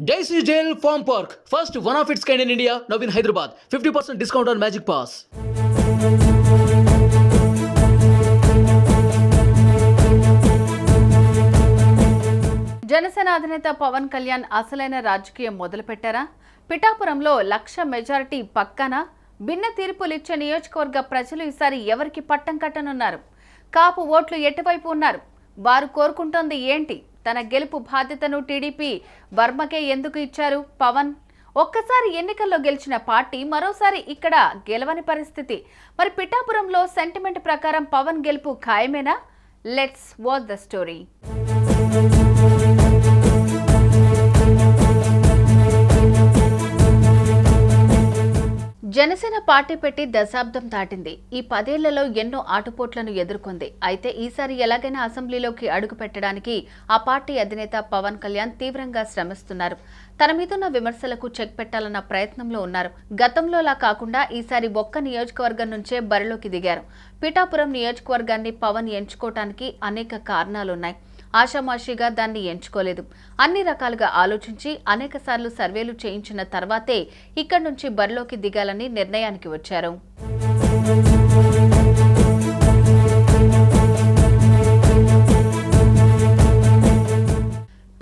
Daisy Jail Farm Park, first one of its kind in India, now in Hyderabad. 50% discount on Magic Pass. Janasena అధినేత పవన్ కళ్యాణ్ అసలైన రాజకీయం మొదలుపెట్టారా? పిఠాపురంలో 1,00,000 majority పక్కన భిన్న తీర్పులిచ్చే నియోజకవర్గ ప్రజలు ఈసారి ఎవరికి పట్టం కట్టనున్నారు? కాపు ఓట్లు ఎటువైపు ఉన్నారు? వారు కోరుకుంటోంది ఏంటి? తన గెలుపు బాధ్యతను టీడీపీ వర్మకే ఎందుకు ఇచ్చారు పవన్? ఒక్కసారి ఎన్నికల్లో గెలిచిన పార్టీ మరోసారి ఇక్కడ గెలవని పరిస్థితి. మరి పిఠాపురంలో సెంటిమెంట్ ప్రకారం పవన్ గెలుపు ఖాయమేనా? Let's watch the story. Janasena party పెట్టి దశాబ్దం దాటింది. ఈ 10 ఏళ్లలో ఎన్నో ఆటుపోట్లను ఎదుర్కొంది. అయితే ఈసారి ఎలాగైనా అసెంబ్లీలోకి అడుగు పెట్టడానికి ఆ పార్టీ అధినేత పవన్ కళ్యాణ్ తీవ్రంగా శ్రమిస్తున్నారు. తన మీదున్న విమర్శలకు చెక్ పెట్టాలన్న ప్రయత్నంలో ఉన్నారు. గతంలోలా కాకుండా ఈసారి ఒక్క నియోజకవర్గం నుంచే బరిలోకి దిగారు. పిఠాపురం నియోజకవర్గాన్ని పవన్ ఎంచుకోవటానికి అనేక కారణాలున్నాయి. ఆషామాషిగా దాన్ని ఎంచుకోలేదు. అన్ని రకాలుగా ఆలోచించి అనేకసార్లు సర్వేలు చేయించిన తర్వాతే ఇక్కడి నుంచి బరిలోకి దిగాలని నిర్ణయానికి వచ్చారు.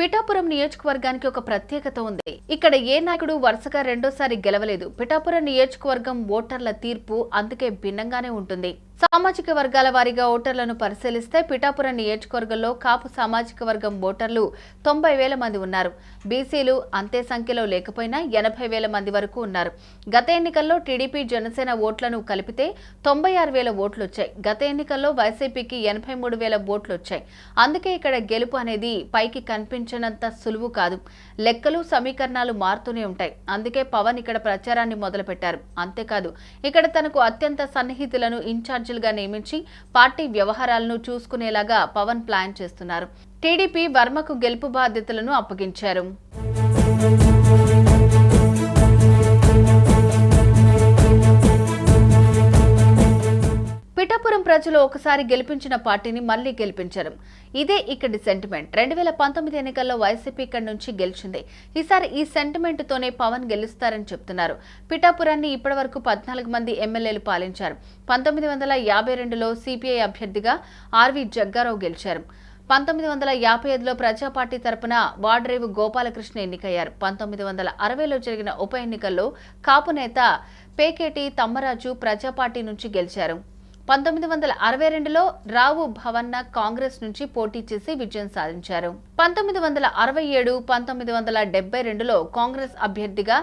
పిఠాపురం నియోజకవర్గానికి ఒక ప్రత్యేకత ఉంది. ఇక్కడ ఏ నాయకుడు వరుసగా రెండోసారి గెలవలేదు. పిఠాపురం నియోజకవర్గం ఓటర్ల తీర్పు అందుకే భిన్నంగానే ఉంటుంది. సామాజిక వర్గాల వారీగా ఓటర్లను పరిశీలిస్తే పిఠాపురం నియోజకవర్గంలో కాపు సామాజిక వర్గం ఓటర్లు 90,000 మంది ఉన్నారు. బీసీలు అంతే సంఖ్యలో లేకపోయినా 80,000 మంది వరకు ఉన్నారు. గత ఎన్నికల్లో టీడీపీ జనసేన ఓట్లను కలిపితే 96,000 ఓట్లు వచ్చాయి. గత ఎన్నికల్లో వైసీపీకి 83,000 ఓట్లు వచ్చాయి. అందుకే ఇక్కడ గెలుపు అనేది పైకి కనిపించనంత సులువు కాదు. లెక్కలు సమీకరణాలు మారుతూనే ఉంటాయి. అందుకే పవన్ ఇక్కడ ప్రచారాన్ని మొదలుపెట్టారు. అంతేకాదు ఇక్కడ తనకు అత్యంత సన్నిహితులను ఇన్ఛార్జ్ గా నియమించి పార్టీ వ్యవహారాలను చూసుకునేలాగా పవన్ ప్లాన్ చేస్తున్నారు. టీడీపీ వర్మకు గెలుపు బాధ్యతలను అప్పగించారు. పిఠాపురం ప్రజలు ఒకసారి గెలిపించిన పార్టీని మళ్లీ గెలిపించారు. ఇదే ఇక్కడి సెంటిమెంట్. 2019 ఎన్నికల్లో వైసీపీ ఇక్కడి నుంచి గెలిచింది. ఈసారి ఈ సెంటిమెంట్ తోనే పవన్ గెలుస్తారని చెప్తున్నారు. పిఠాపురాన్ని ఇప్పటివరకు 14 మంది ఎమ్మెల్యేలు పాలించారు. 1952లో సిపిఐ అభ్యర్థిగా ఆర్వి జగ్గారావు గెలిచారు. 1955లో ప్రజా పార్టీ తరపున వాడ్రేవు గోపాలకృష్ణ ఎన్నికయ్యారు. 1960లో జరిగిన ఉప ఎన్నికల్లో కాపు నేత పేకేటి తమ్మరాజు ప్రజా పార్టీ నుంచి గెలిచారు. 1962లో రావు భవన్న కాంగ్రెస్ నుంచి పోటీ చేసి విజయం సాధించారు. 1967, 1972లో కాంగ్రెస్ అభ్యర్థిగా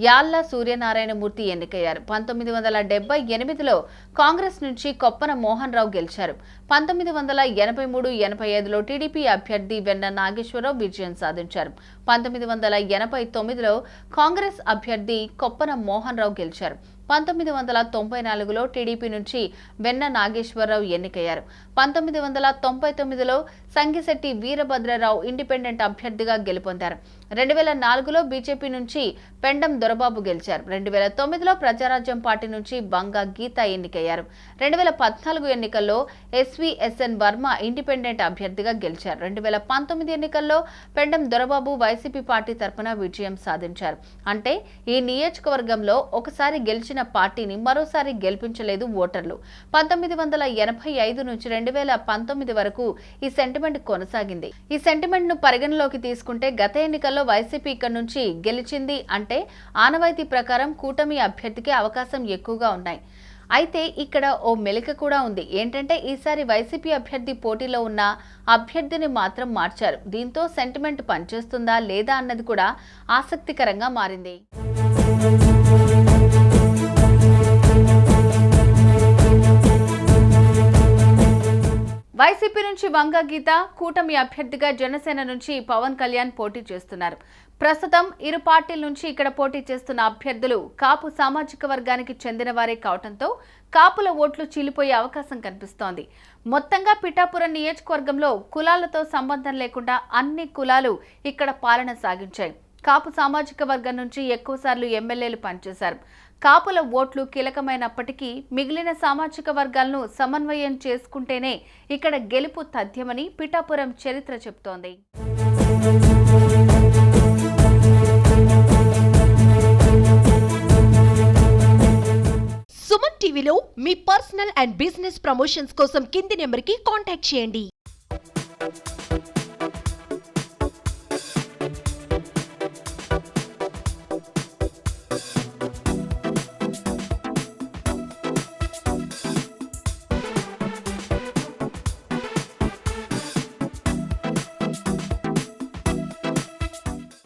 యాళ్ల సూర్యనారాయణమూర్తి ఎన్నికయ్యారు. 1978లో కాంగ్రెస్ నుంచి కొప్పన మోహన్ రావు గెలిచారు. 1983, 85లో టీడీపీ అభ్యర్థి వెన్న నాగేశ్వరరావు విజయం సాధించారు. 1989లో కాంగ్రెస్ అభ్యర్థి కొప్పన మోహన్ రావు గెలిచారు. 1994లో టీడీపీ నుంచి వెన్న నాగేశ్వరరావు ఎన్నికయ్యారు. 1999లో సంగిశెట్టి వీరభద్రరావు ఇండిపెండెంట్ అభ్యర్థిగా గెలుపొందారు. 2004లో బీజేపీ నుంచి పెండం దొరబాబు గెలిచారు. 2009లో ప్రజారాజ్యం పార్టీ నుంచి బంగా గీత ఎన్నికయ్యారు. 2014 ఎన్నికల్లో ఎస్వీఎస్ఎన్ వర్మ ఇండిపెండెంట్ అభ్యర్థిగా గెలిచారు. 2019 ఎన్నికల్లో పెండం దొరబాబు వైసీపీ పార్టీ తరపున విజయం సాధించారు. అంటే ఈ నియోజకవర్గంలో ఒకసారి గెలిచిన పార్టీని మరోసారి గెలిపించలేదు ఓటర్లు. 1985 నుంచి 2019 వరకు ఈ సెంటిమెంట్ కొనసాగింది. ఈ సెంటిమెంట్ ను పరిగణలోకి తీసుకుంటే గత ఎన్నికల్లో వైసీపీ ఇక్కడ నుంచి గెలిచింది అంటే ఆనవాయితీ ప్రకారం కూటమి అభ్యర్థికి అవకాశం ఎక్కువగా ఉన్నాయి. అయితే ఇక్కడ ఓ మెలిక కూడా ఉంది. ఏంటంటే ఈసారి వైసీపీ అభ్యర్థి పోటీలో ఉన్న అభ్యర్థిని మాత్రం మార్చారు. దీంతో సెంటిమెంట్ పనిచేస్తుందా లేదా అన్నది కూడా ఆసక్తికరంగా మారింది. వైసీపీ నుంచి వంగ గీత, కూటమి అభ్యర్థిగా జనసేన నుంచి పవన్ కళ్యాణ్ పోటీ చేస్తున్నారు. ప్రస్తుతం ఇరు పార్టీల నుంచి ఇక్కడ పోటీ చేస్తున్న అభ్యర్థులు కాపు సామాజిక వర్గానికి చెందిన వారే కావడంతో కాపుల ఓట్లు చీలిపోయే అవకాశం కనిపిస్తోంది. మొత్తంగా పిఠాపురం నియోజకవర్గంలో కులాలతో సంబంధం లేకుండా అన్ని కులాలు ఇక్కడ పాలన సాగించాయి. కాపు సామాజిక వర్గం నుంచి ఎక్కువసార్లు ఎమ్మెల్యేలు పనిచేశారు. కాపుల ఓట్లు కీలకమైనప్పటికీ మిగిలిన సామాజిక వర్గాలను సమన్వయం చేసుకుంటేనే ఇక్కడ గెలుపు తథ్యమని పిఠాపురం చరిత్ర చెబుతోంది. టీవీలో మీ పర్సనల్ అండ్ బిజినెస్ ప్రమోషన్స్ కోసం కింది నెంబర్కి కాంటాక్ట్ చేయండి.